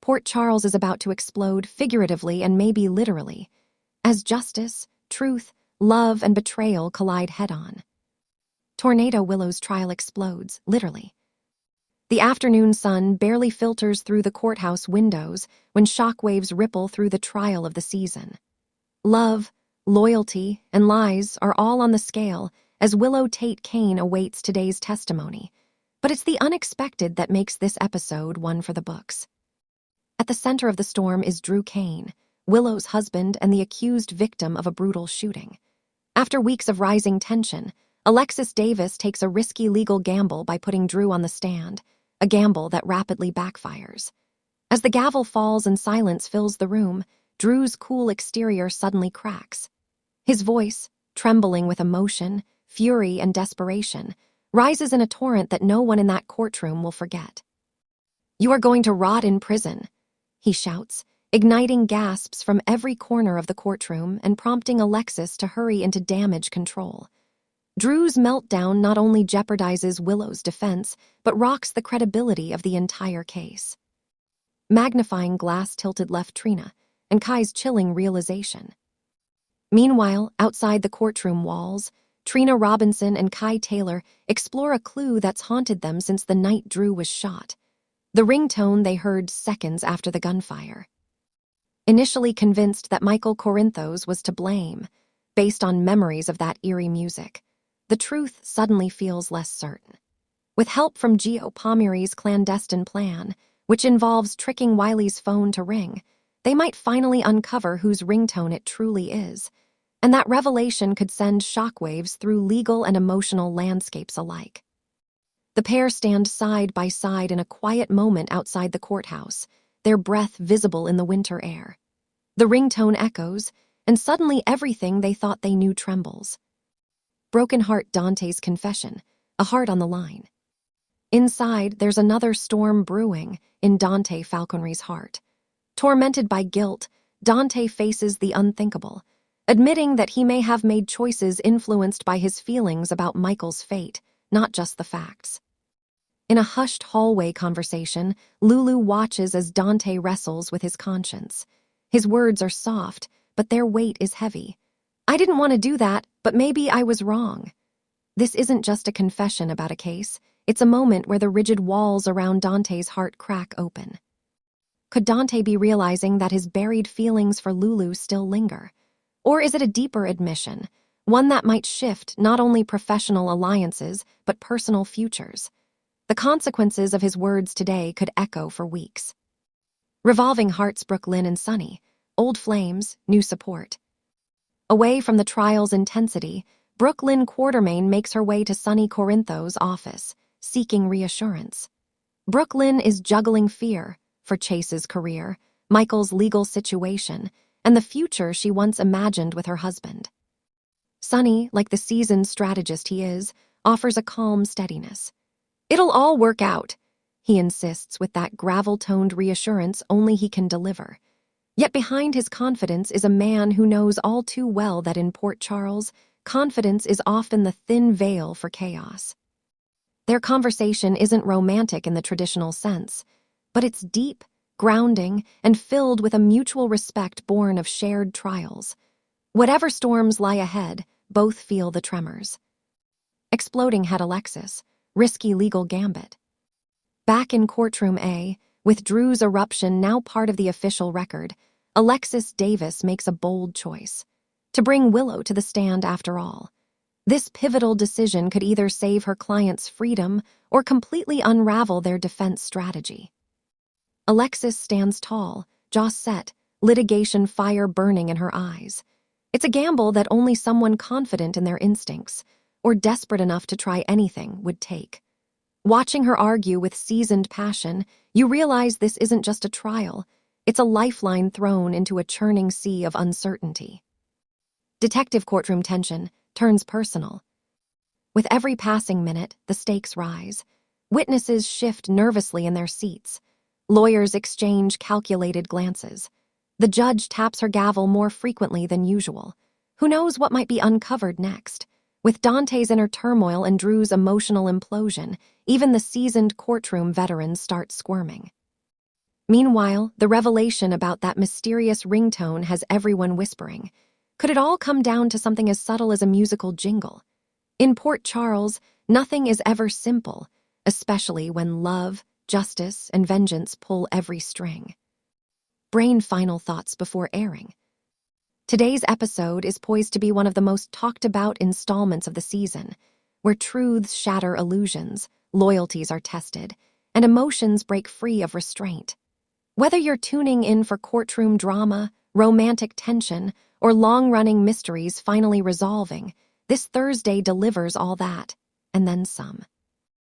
Port Charles is about to explode figuratively and maybe literally, as justice, truth, love, and betrayal collide head-on. Tornado Willow's trial explodes, literally. The afternoon sun barely filters through the courthouse windows when shockwaves ripple through the trial of the season. Love, loyalty, and lies are all on the scale as Willow Tate Kane awaits today's testimony. But it's the unexpected that makes this episode one for the books. At the center of the storm is Drew Kane, Willow's husband and the accused victim of a brutal shooting. After weeks of rising tension, Alexis Davis takes a risky legal gamble by putting Drew on the stand, a gamble that rapidly backfires. As the gavel falls and silence fills the room, Drew's cool exterior suddenly cracks. His voice, trembling with emotion, fury, and desperation, rises in a torrent that no one in that courtroom will forget. "You are going to rot in prison," he shouts, igniting gasps from every corner of the courtroom and prompting Alexis to hurry into damage control. Drew's meltdown not only jeopardizes Willow's defense, but rocks the credibility of the entire case. Magnifying glass tilted left Trina, and Kai's chilling realization. Meanwhile, outside the courtroom walls, Trina Robinson and Kai Taylor explore a clue that's haunted them since the night Drew was shot, the ringtone they heard seconds after the gunfire. Initially convinced that Michael Corinthos was to blame, based on memories of that eerie music, the truth suddenly feels less certain. With help from Gio Pomeri's clandestine plan, which involves tricking Wiley's phone to ring, they might finally uncover whose ringtone it truly is, and that revelation could send shockwaves through legal and emotional landscapes alike. The pair stand side by side in a quiet moment outside the courthouse, their breath visible in the winter air. The ringtone echoes, and suddenly everything they thought they knew trembles. Broken Heart Dante's confession, a heart on the line. Inside, there's another storm brewing in Dante Falconry's heart. Tormented by guilt, Dante faces the unthinkable, admitting that he may have made choices influenced by his feelings about Michael's fate, not just the facts. In a hushed hallway conversation, Lulu watches as Dante wrestles with his conscience. His words are soft, but their weight is heavy. "I didn't want to do that, but maybe I was wrong." This isn't just a confession about a case, it's a moment where the rigid walls around Dante's heart crack open. Could Dante be realizing that his buried feelings for Lulu still linger? Or is it a deeper admission, one that might shift not only professional alliances, but personal futures? The consequences of his words today could echo for weeks. Revolving hearts Brooklyn and Sunny, old flames, new support. Away from the trial's intensity, Brooklyn Quartermain makes her way to Sunny Corinthos' office, seeking reassurance. Brooklyn is juggling fear for Chase's career, Michael's legal situation, and the future she once imagined with her husband. Sunny, like the seasoned strategist he is, offers a calm steadiness. "It'll all work out," he insists with that gravel-toned reassurance only he can deliver. Yet behind his confidence is a man who knows all too well that in Port Charles, confidence is often the thin veil for chaos. Their conversation isn't romantic in the traditional sense, but it's deep, grounding, and filled with a mutual respect born of shared trials. Whatever storms lie ahead, both feel the tremors. Exploding head Alexis, risky legal gambit. Back in courtroom A, with Drew's eruption now part of the official record, Alexis Davis makes a bold choice: to bring Willow to the stand after all. This pivotal decision could either save her client's freedom or completely unravel their defense strategy. Alexis stands tall, jaw set, litigation fire burning in her eyes. It's a gamble that only someone confident in their instincts, or desperate enough to try anything, would take. Watching her argue with seasoned passion, you realize this isn't just a trial, it's a lifeline thrown into a churning sea of uncertainty. Detective courtroom tension turns personal. With every passing minute, the stakes rise. Witnesses shift nervously in their seats. Lawyers exchange calculated glances. The judge taps her gavel more frequently than usual. Who knows what might be uncovered next? With Dante's inner turmoil and Drew's emotional implosion, even the seasoned courtroom veterans start squirming. Meanwhile, the revelation about that mysterious ringtone has everyone whispering. Could it all come down to something as subtle as a musical jingle? In Port Charles, nothing is ever simple, especially when love, justice, and vengeance pull every string. Brain final thoughts before airing. Today's episode is poised to be one of the most talked about installments of the season, where truths shatter illusions, loyalties are tested, and emotions break free of restraint. Whether you're tuning in for courtroom drama, romantic tension, or long-running mysteries finally resolving, this Thursday delivers all that, and then some.